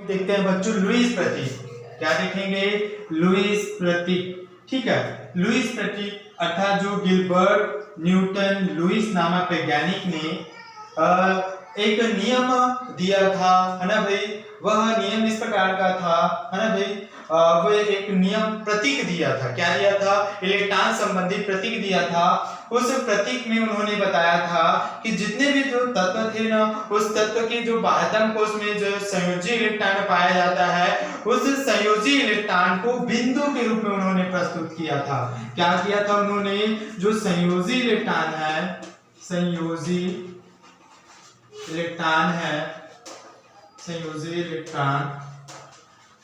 देखते हैं बच्चों लुईस प्रतीक। क्या देखेंगे? लुईस प्रतीक। ठीक है, लुईस प्रतीक अर्थात जो गिलबर्ट न्यूटन लुईस नामक वैज्ञानिक ने एक नियम दिया था, है ना भाई। वह नियम इस प्रकार का था, है ना भाई। वो एक नियम प्रतीक दिया था। क्या दिया था? इलेक्ट्रॉन संबंधी प्रतीक दिया था। उस प्रतीक में उन्होंने बताया था कि जितने भी जो तत्व थे ना, उस तत्व के जो बाह्यतम कोश में जो संयोजी इलेक्ट्रॉन पाया जाता है, उस संयोजी इलेक्ट्रॉन को बिंदु के रूप में उन्होंने प्रस्तुत किया था। क्या किया था उन्होंने? जो संयोजी इलेक्ट्रॉन है, संयोजी इलेक्ट्रॉन है,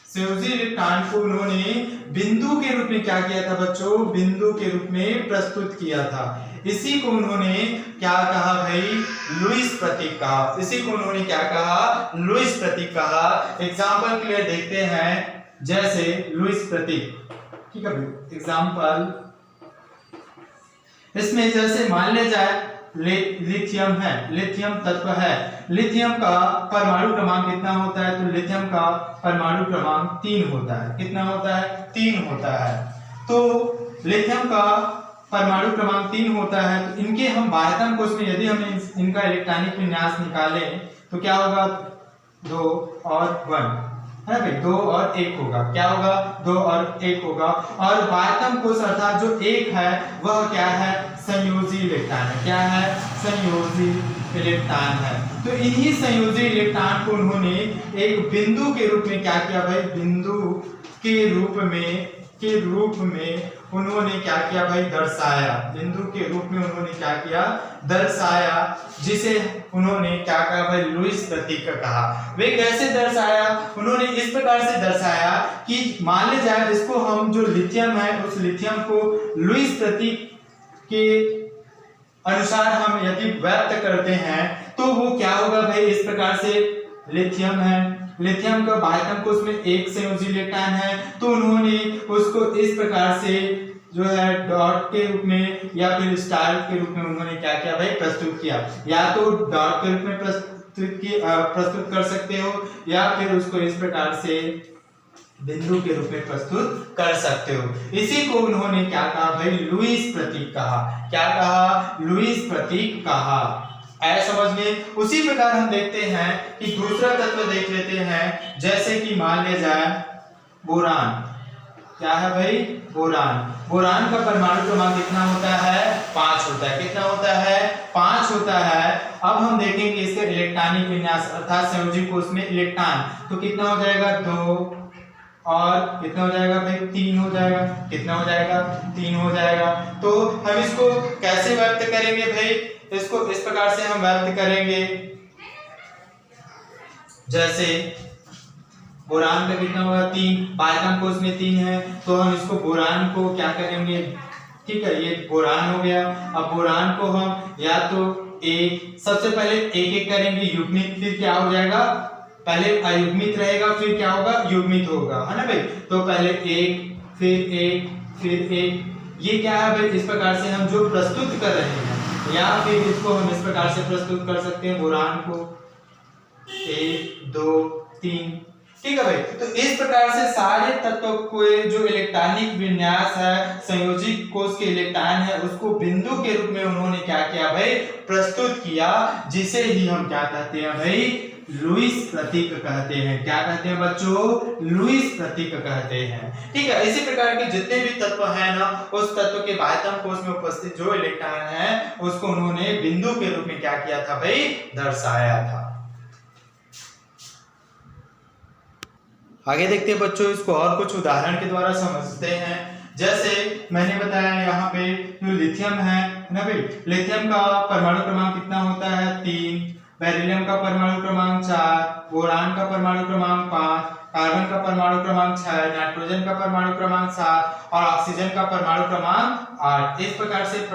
संयोजी इलेक्ट्रॉन को उन्होंने बिंदु के रूप में क्या किया था बच्चों? बिंदु के रूप में प्रस्तुत किया था। इसी को उन्होंने क्या कहा भाई? लुईस प्रतीक कहा। इसी को उन्होंने क्या कहा? लुईस प्रतीक कहा। एग्जाम्पल के लिए देखते हैं, जैसे लुईस प्रतीक। ठीक है भाई, एग्जाम्पल इसमें जैसे मान ले जाए लिथियम है, लिथियम तत्व है। लिथियम का परमाणु क्रमांक कितना होता है? तो लिथियम का परमाणु क्रमांक 3 होता है। कितना होता है? 3 होता है। तो लिथियम का परमाणु क्रमांक 3 होता है। तो इनके हम बाह्यतम कोश में यदि हम इनका इलेक्ट्रॉनिक विन्यास निकालें तो क्या होगा? 2 और 1, है भाई। 2 और 1 होगा। क्या होगा? 2 और 1 होगा। और बाह्यतम कोश अर्थात जो 1 है वह क्या है? संयोजी इलेक्ट्रॉन है। क्या है? संयोजी इलेक्ट्रॉन है। तो इन्हीं संयोजी इलेक्ट्रॉन को उन्होंने एक बिंदु के रूप में क्या किया भाई? बिंदु के रूप में उन्होंने क्या किया भाई? दर्शाया। बिंदु के रूप में उन्होंने क्या किया? दर्शाया, जिसे उन्होंने क्या कहा भाई? लुईस प्रतीक कहा। वे कैसे दर्शाया? उन्होंने इस प्रकार से दर्शाया कि मान ले जाए इसको हम जो लिथियम है, उस लिथियम को लुईस प्रतीक के अनुसार हम यदि व्यक्त करते हैं तो वो क्या होगा भाई? इस प्रकार से लिथियम है, लिथियम का बाह्यतम कोश में एक संयोजी इलेक्ट्रॉन है, तो उन्होंने उसको इस प्रकार से जो है डॉट के रूप में या फिर स्टार के रूप में उन्होंने क्या किया भाई? प्रस्तुत किया। या तो डॉट के रूप में प्रस्तुत कर सकते हो, या फिर उसको इस प्रकार से बिंदु के रूप में प्रस्तुत कर सकते हो। इसी को उन्होंने क्या कहा भाई? लुईस प्रतीक कहा। क्या कहा? लुईस प्रतीक कहा। ऐ समझ में। उसी प्रकार हम देखते हैं कि दूसरा तत्व देख लेते हैं, जैसे कि मान ले जाए बोरान। क्या है भाई? बोरान। बोरान का परमाणु क्रमांक कितना होता है? 5 होता है। कितना होता है? 5 होता है। अब हम देखेंगे इसका इलेक्ट्रॉनिक विन्यास अर्थात संयोजी कोश में इलेक्ट्रॉन, तो कितना हो जाएगा? 2 और कितना हो जाएगा भाई? 3 हो जाएगा। कितना हो जाएगा? 3 हो जाएगा। तो हम इसको कैसे व्यक्त करेंगे भाई? इसको इस प्रकार से हम व्यक्त करेंगे, जैसे बोरान का कितना होगा? 3। बाह्यतम कोश में 3 है, तो हम इसको बोरान को क्या करेंगे? ठीक है, ये बोरान हो गया। अब बोरान को हम या तो सबसे पहले एक करेंगे युग्मित, फिर क्या हो जाएगा? पहले अयुग्मित रहेगा, फिर क्या होगा? युग्मित होगा, है ना भाई। तो पहले 1, फिर 1, फिर 1। ये क्या है भाई? इस प्रकार से हम जो प्रस्तुत कर रहे हैं, या फिर इसको हम इस प्रकार से प्रस्तुत कर सकते हैं बोरान को 1, 2, 3। ठीक है भाई। तो इस प्रकार से सारे तत्वों को जो इलेक्ट्रॉनिक विन्यास है, संयोजी कोश के इलेक्ट्रॉन है, उसको बिंदु के रूप में उन्होंने क्या किया भाई? प्रस्तुत किया, जिसे ही हम क्या कहते हैं भाई? लुईस प्रतीक कहते हैं। क्या कहते हैं बच्चों? लुईस प्रतीक कहते हैं। ठीक है। इसी प्रकार के जितने भी तत्व हैं ना, उस तत्व के बाह्यतम कोश में उपस्थित जो इलेक्ट्रॉन है, उसको उन्होंने बिंदु के रूप में क्या किया था भाई? दर्शाया था। आगे देखते हैं बच्चों, इसको और कुछ उदाहरण के द्वारा समझते हैं। जैसे मैंने बताया यहाँ पे जो लिथियम है ना भाई, लिथियम का परमाणु क्रमांक कितना होता है? 3। बेरिलियम का परमाणु क्रमांक 4, बोरान का परमाणु क्रमांक 5, कार्बन का परमाणु क्रमांक 6, नाइट्रोजन का परमाणु क्रमांक 7 और ऑक्सीजन का परमाणु क्रमांक 8। इस प्रकार से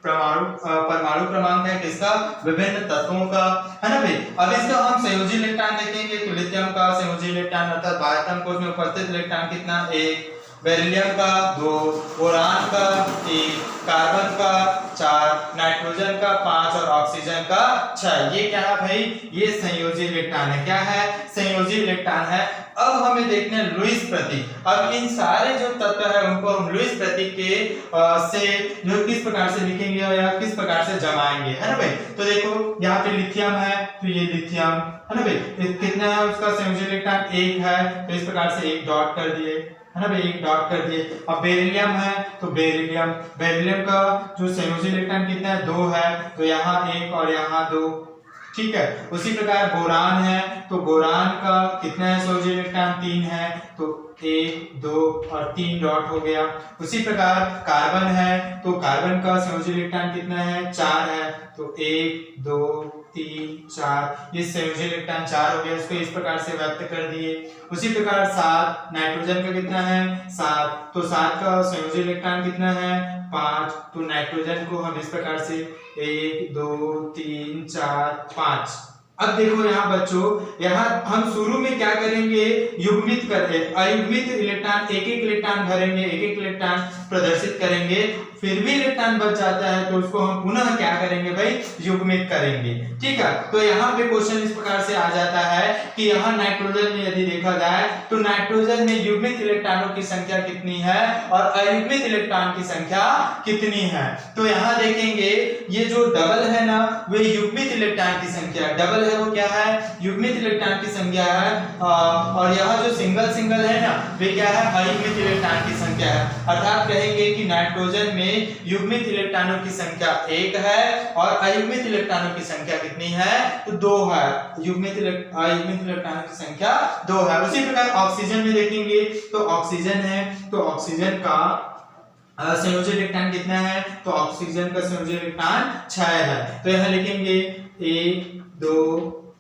परमाणु क्रमांक है किसका? विभिन्न तत्वों का, है ना भाई। अब इसका हम संयोजी इलेक्ट्रॉन देखेंगे, तो लिथियम का संयोजी इलेक्ट्रॉन अर्थात बाह्यतम कोश में उपस्थित इलेक्ट्रॉन कितना? 1। बेरिलियम का 2, बोरान का 3, कार्बन का 4, नाइट्रोजन का 5 और ऑक्सीजन का 6। ये क्या है भाई? ये संयोजी इलेक्ट्रॉन है। क्या है? संयोजी इलेक्ट्रॉन है। अब हमें देखना है लुईस प्रतीक। अब इन सारे जो तत्व है उनको हम लुईस प्रतीक के से जो किस प्रकार से लिखेंगे या किस प्रकार से जमाएंगे, है ना भाई? तो देखो यहाँ पे लिथियम है, तो ये लिथियम है ना भाई। कितना है उसका संयोजी इलेक्ट्रॉन? 1 है, तो इस प्रकार से एक डॉट कर दिए, है ना भाई, एक डॉट कर दिए। अब बेरिलियम है, तो बेरिलियम बेरिलियम का जो संयोजी इलेक्ट्रॉन कितना है? 2 है, तो यहाँ 1 और यहाँ 2, ठीक है। उसी प्रकार बोरान है, तो बोरान का कितना है संयोजी इलेक्ट्रॉन? 3 है, तो 1 2 और 3 डॉट हो गया। उसी प्रकार कार्बन है, तो कार्बन का संयोजी इलेक्ट्रॉन कितना है? 4 है, तो 1 2 3 4, ये संयोजी इलेक्ट्रॉन 4 हो गया। इसको इस प्रकार से व्यक्त कर दिए। उसी प्रकार 7, नाइट्रोजन का कितना है? 7, तो 7 का संयोजी इलेक्ट्रॉन कितना है? 5, तो नाइट्रोजन को हम इस प्रकार से 1 2 3 4 5। अब देखो यहाँ बच्चों, यहाँ हम शुरू में क्या करेंगे? युग्मित करके अयुग्मित इलेक्ट्रॉन एक एक इलेक्ट्रॉन भरेंगे, एक एक इलेक्ट्रॉन प्रदर्शित करेंगे। फिर भी इलेक्ट्रॉन बच जाता है तो उसको हम पुनः क्या करेंगे भाई? युग्मित करेंगे, ठीक है। तो यहाँ पे क्वेश्चन इस प्रकार से आ जाता है कि यहाँ नाइट्रोजन में यदि देखा जाए तो नाइट्रोजन में युग्मित इलेक्ट्रॉनों की संख्या कितनी है और अयुग्मित इलेक्ट्रॉन की संख्या कितनी है? तो यहाँ देखेंगे ये जो डबल है ना, वे युग्मित इलेक्ट्रॉन की संख्या, डबल है वो क्या है? युग्मित इलेक्ट्रॉन की संख्या है। और यहाँ जो सिंगल सिंगल है ना, वे क्या है? अयुग्मित इलेक्ट्रॉन की संख्या है। अर्थात कहेंगे कि नाइट्रोजन में युग्मित इलेक्ट्रॉनों की संख्या 1 है और अयुग्मित इलेक्ट्रॉनों की संख्या कितनी है? तो 2 है। अयुग्मित इलेक्ट्रॉनों की संख्या 2 है। उसी प्रकार ऑक्सीजन में देखेंगे तो ऑक्सीजन है, तो ऑक्सीजन का संयोजी इलेक्ट्रॉन कितना है? तो ऑक्सीजन का संयोजी इलेक्ट्रॉन 6 है। तो यहाँ लिखेंगे 1 2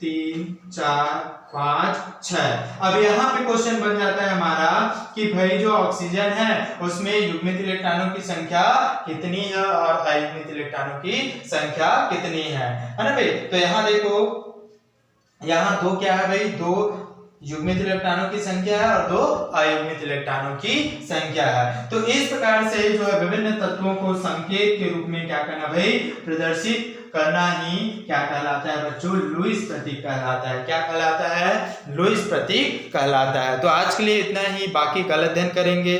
3 4 5 6। अब यहाँ पे क्वेश्चन बन जाता है हमारा कि भाई जो ऑक्सीजन है उसमें युग्मित इलेक्ट्रॉनों की संख्या कितनी है और अयुग्मित इलेक्ट्रॉनों की संख्या कितनी है ना भाई? तो यहाँ देखो, यहाँ 2 क्या है भाई? 2 युग्मित इलेक्ट्रॉनों की संख्या है और 2 अयुग्मित इलेक्ट्रॉनों की संख्या है। तो इस प्रकार से जो है विभिन्न तत्वों को संकेत के रूप में क्या करना भाई? प्रदर्शित करना ही क्या कहलाता है बच्चों? लुईस प्रतीक कहलाता है। क्या कहलाता है? लुईस प्रतीक कहलाता है। तो आज के लिए इतना ही, बाकी कल अध्ययन करेंगे।